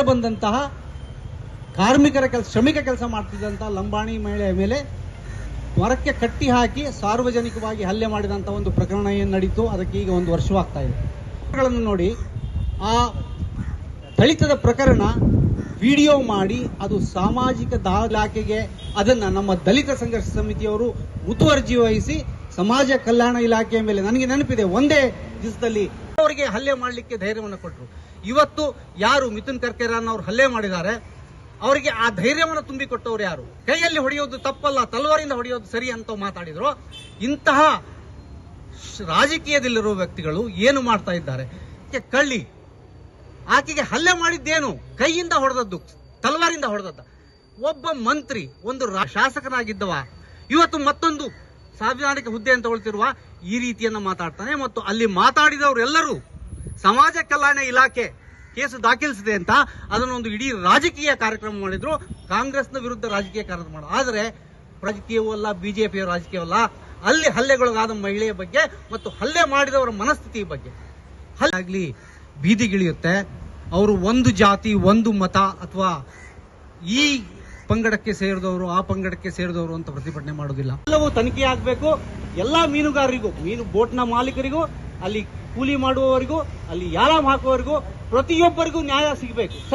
ವಲಸೆ ಬಂದಂತಹ ಕಾರ್ಮಿಕರ ಶ್ರಮಿಕ ಕೆಲಸ ಮಾಡ್ತಿದ್ದಂತಹ ಲಂಬಾಣಿ ಮಹಿಳೆಯ ಮೇಲೆ ಮರಕ್ಕೆ ಕಟ್ಟಿ ಹಾಕಿ ಸಾರ್ವಜನಿಕವಾಗಿ ಹಲ್ಲೆ ಮಾಡಿದಂತಹ ಒಂದು ಪ್ರಕರಣ ಏನು ನಡೀತು, ಅದಕ್ಕೆ ಈಗ 1 ವರ್ಷವಾಗ್ತಾ ಇದೆ. ನೋಡಿ, ಆ ದಲಿತದ ಪ್ರಕರಣ ವಿಡಿಯೋ ಮಾಡಿ ಅದು ಸಾಮಾಜಿಕ ಇಲಾಖೆಗೆ ಅದನ್ನ ನಮ್ಮ ದಲಿತ ಸಂಘರ್ಷ ಸಮಿತಿಯವರು ಮುತುವರ್ಜಿ ವಹಿಸಿ ಸಮಾಜ ಕಲ್ಯಾಣ ಇಲಾಖೆಯ ಮೇಲೆ, ನನಗೆ ನೆನಪಿದೆ, ಒಂದೇ ದಿವಸದಲ್ಲಿ ಅವರಿಗೆ ಹಲ್ಲೆ ಮಾಡಲಿಕ್ಕೆ ಧೈರ್ಯವನ್ನು ಕೊಟ್ಟರು. ಇವತ್ತು ಯಾರು ಮಿಥುನ್ ಕರ್ಕೇರನ್ ಅವರು ಹಲ್ಲೆ ಮಾಡಿದ್ದಾರೆ, ಅವರಿಗೆ ಆ ಧೈರ್ಯವನ್ನು ತುಂಬಿಕೊಟ್ಟವರು ಯಾರು? ಕೈಯಲ್ಲಿ ಹೊಡೆಯೋದು ತಪ್ಪಲ್ಲ, ತಲವಾರಿಂದ ಹೊಡೆಯೋದು ಸರಿ ಅಂತ ಮಾತಾಡಿದ್ರು. ಇಂತಹ ರಾಜಕೀಯದಲ್ಲಿರುವ ವ್ಯಕ್ತಿಗಳು ಏನು ಮಾಡ್ತಾ ಇದ್ದಾರೆ? ಕಳ್ಳಿ ಆಕೆಗೆ ಹಲ್ಲೆ ಮಾಡಿದ್ದೇನು? ಕೈಯಿಂದ ಹೊಡೆದದ್ದು, ತಲವಾರಿಂದ ಹೊಡೆದದ್ದ. ಒಬ್ಬ ಮಂತ್ರಿ, ಒಂದು ಶಾಸಕನಾಗಿದ್ದವ ಇವತ್ತು ಮತ್ತೊಂದು ಸಾಂವಿಧಾನಿಕ ಹುದ್ದೆ ಅಂತ ಹೊಳ್ತಿರುವ ಈ ರೀತಿಯನ್ನ ಮಾತಾಡ್ತಾನೆ. ಮತ್ತು ಅಲ್ಲಿ ಮಾತಾಡಿದವರೆಲ್ಲರೂ ಸಮಾಜ ಕಲ್ಯಾಣ ಇಲಾಖೆ ಕೇಸು ದಾಖಲಿಸಿದೆ ಅಂತ ಅದನ್ನೊಂದು ಇಡೀ ರಾಜಕೀಯ ಕಾರ್ಯಕ್ರಮ ಮಾಡಿದ್ರು. ಕಾಂಗ್ರೆಸ್ನ ವಿರುದ್ಧ ರಾಜಕೀಯ ಕಾರ್ಯಕ್ರಮ ಮಾಡ, ಆದರೆ ರಾಜಕೀಯವಲ್ಲ, ಬಿಜೆಪಿಯ ರಾಜಕೀಯವಲ್ಲ. ಅಲ್ಲಿ ಹಲ್ಲೆಗೊಳಗಾದ ಮಹಿಳೆಯ ಬಗ್ಗೆ ಮತ್ತು ಹಲ್ಲೆ ಮಾಡಿದವರ ಮನಸ್ಥಿತಿ ಬಗ್ಗೆ ಹಲ್ಲೆ ಆಗ್ಲಿ ಬೀದಿಗಿಳಿಯುತ್ತೆ. ಅವರು ಒಂದು ಜಾತಿ, ಒಂದು ಮತ ಅಥವಾ ಈ ಪಂಗಡಕ್ಕೆ ಸೇರಿದವರು, ಆ ಪಂಗಡಕ್ಕೆ ಸೇರಿದವರು ಅಂತ ಪ್ರತಿಭಟನೆ ಮಾಡೋದಿಲ್ಲ. ಎಲ್ಲವೂ ತನಿಖೆ ಆಗಬೇಕು. ಎಲ್ಲಾ ಮೀನುಗಾರರಿಗೂ, ಬೋಟ್ನ ಮಾಲೀಕರಿಗೂ, ಅಲ್ಲಿ ಕೂಲಿ ಮಾಡುವವರಿಗೂ, ಅಲ್ಲಿ ಯಾಲಾಮ್ ಹಾಕುವವರಿಗೂ, ಪ್ರತಿಯೊಬ್ಬರಿಗೂ ನ್ಯಾಯ ಸಿಗಬೇಕು.